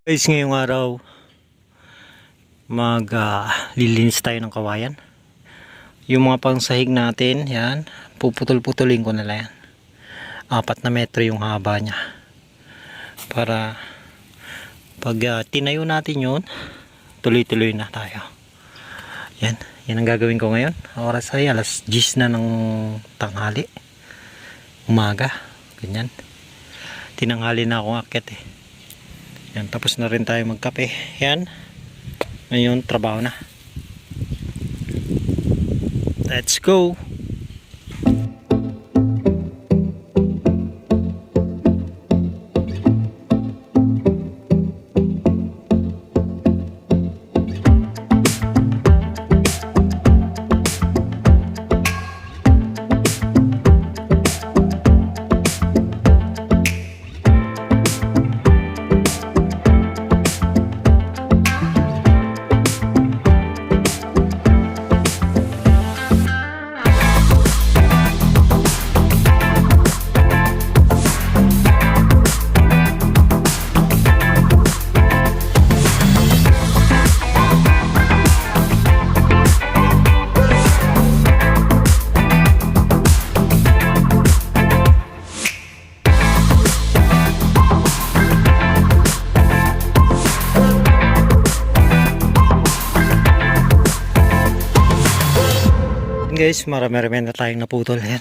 Guys, ngayong araw lilinis tayo ng kawayan. Yung mga pangsahig natin, yan, puputol-putulin ko na lang yan. 4 na metro yung haba niya. Para pag tinayo natin yun, tuloy-tuloy na tayo. Yan ang gagawin ko ngayon. Oras ay alas 10 na ng tanghali. Umaga, ganyan. Tinanghali na akong akyat eh. Yan, tapos na rin tayo magkape. Yan. Ngayon, trabaho na. Let's go! Guys, marami-rami na tayong naputol. Yan.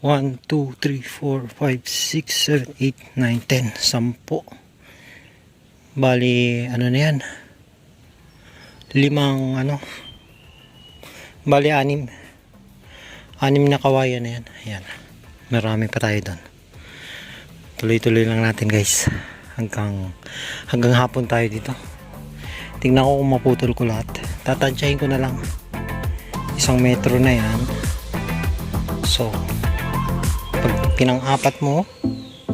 1, 2, 3, 4, 5, 6, 7, 8, 9, 10, 10. Bali, ano na yan? 5, bali 6. 6 na kawayan na yan. Ayan. Marami pa tayo doon. Tuloy-tuloy lang natin guys. Hanggang hapon tayo dito. Tingnan ko kung maputol ko lahat. Tatansyahin ko na lang. 1 metro na yan. So pag pinang-4 mo,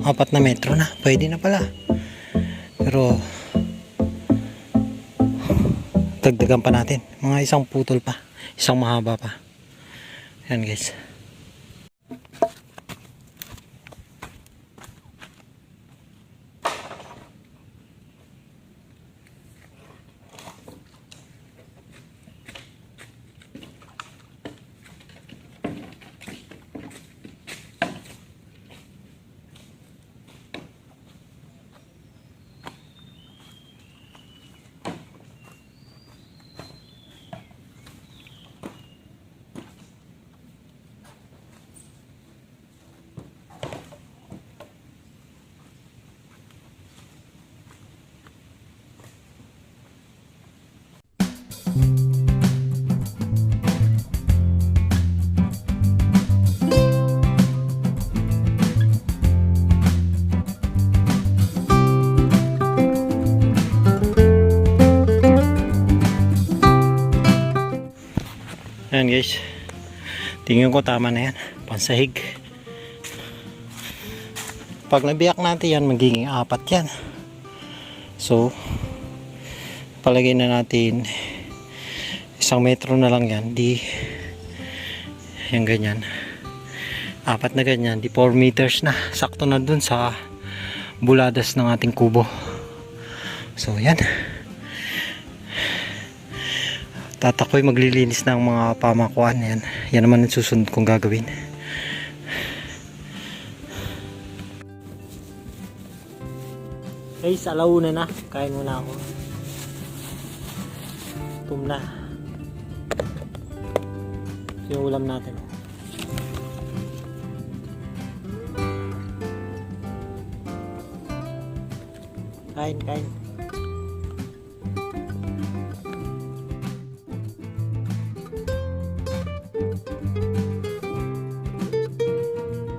4 na metro na, pwede na pala. Pero dagdagan pa natin, mga 1 putol pa, 1 mahaba pa. Yan guys. Ayan guys, tingin ko tama na yan, pansahig. Pag nabiyak natin yan, magiging 4 yan. So palagay na natin 1 metro na lang yan, di yan ganyan, 4 na ganyan, di 4 meters na, sakto na dun sa buladas ng ating kubo. So yan, tatakoy maglilinis ng mga pamakuan. Yan naman ang susunod kong gagawin. Guys, alauna na, kain muna ako. Tum na yung ulam natin. Kain.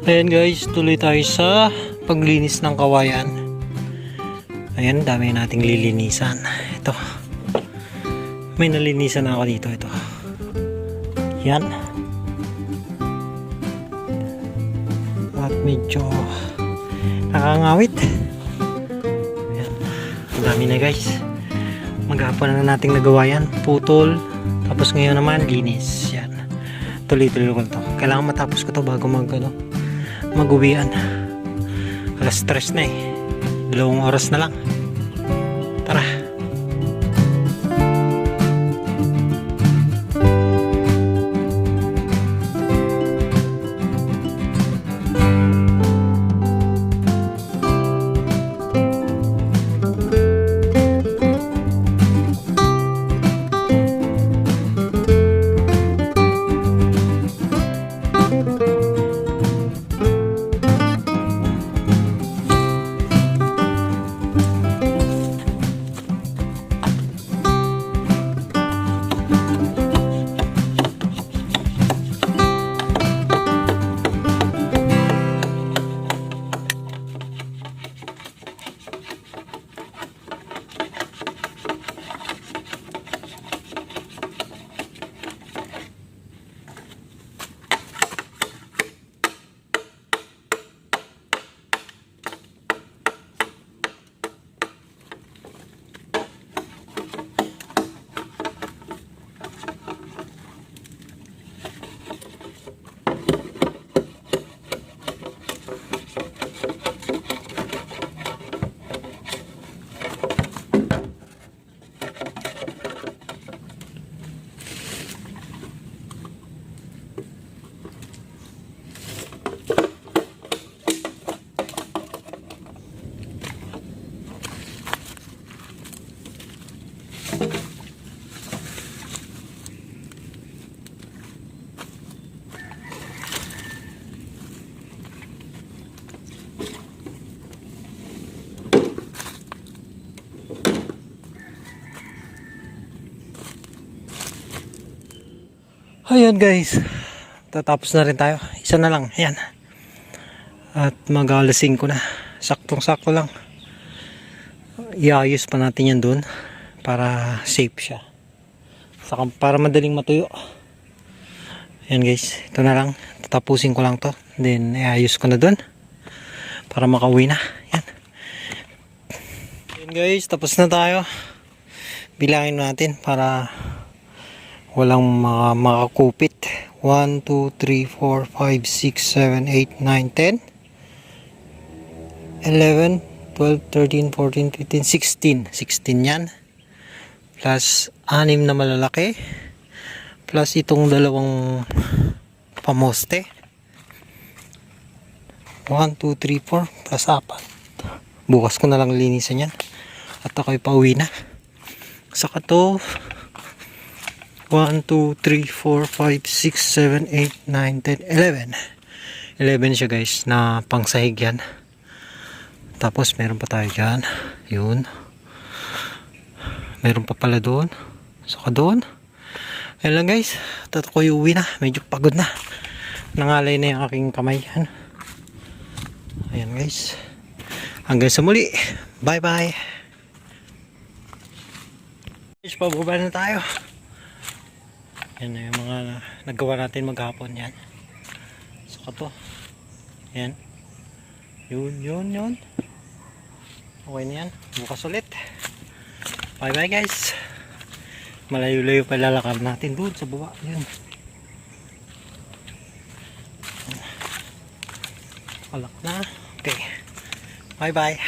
Ayan guys, tuloy tayo sa paglinis ng kawayan. Ayan, dami nating lilinisan. Ito, may nalinisan ako dito. Ito, yan. At medyo nakangawit. Ayan, ang dami na guys. Maghapon na nating nagawa yan, putol. Tapos ngayon naman linis. Yan, tuloy-tuloy ko ito. Kailangan matapos ko ito bago mag-uwian. Alas 3 na eh, 2 oras na lang. Ayan guys, tatapos na rin tayo. Isa na lang, ayan. At mag-alas 5 na. Saktong sakto lang. Iayos pa natin yan dun para safe siya. Saka para madaling matuyo. Ayan guys, ito na lang. Tatapusin ko lang to. Then iayos ko na dun para makauwi na. Ayan. Ayan guys, tapos na tayo. Bilangin natin para walang makakupit. 1, 2, 3, 4, 5, 6, 7, 8, 9, 10 11, 12, 13, 14, 15, 16 16 yan plus 6 na malalaki plus itong dalawang pamoste. 1, 2, 3, 4 plus 4. Bukas ko na lang linisan yan at ako'y pauwi na. Saka to 1, 2, 3, 4, 5, 6, 7, 8, 9, 10, 11 11 siya guys na pangsahig yan. Tapos meron pa tayo dyan, yun, meron pa pala doon, saka doon. Ayan lang guys, ko uwi na, medyo pagod na, nangalay na yung aking kamay yan. Ayan guys, hanggang sa muli, bye bye guys. Pababa na tayo. Yan na yung mga nagawa natin maghapon yan. Saka to. Yan. Yun. Okay na yan. Bukas ulit. Bye bye guys. Malayo-layo pa lalakad natin doon sa baba. Yun. Alak na. Okay. Bye bye.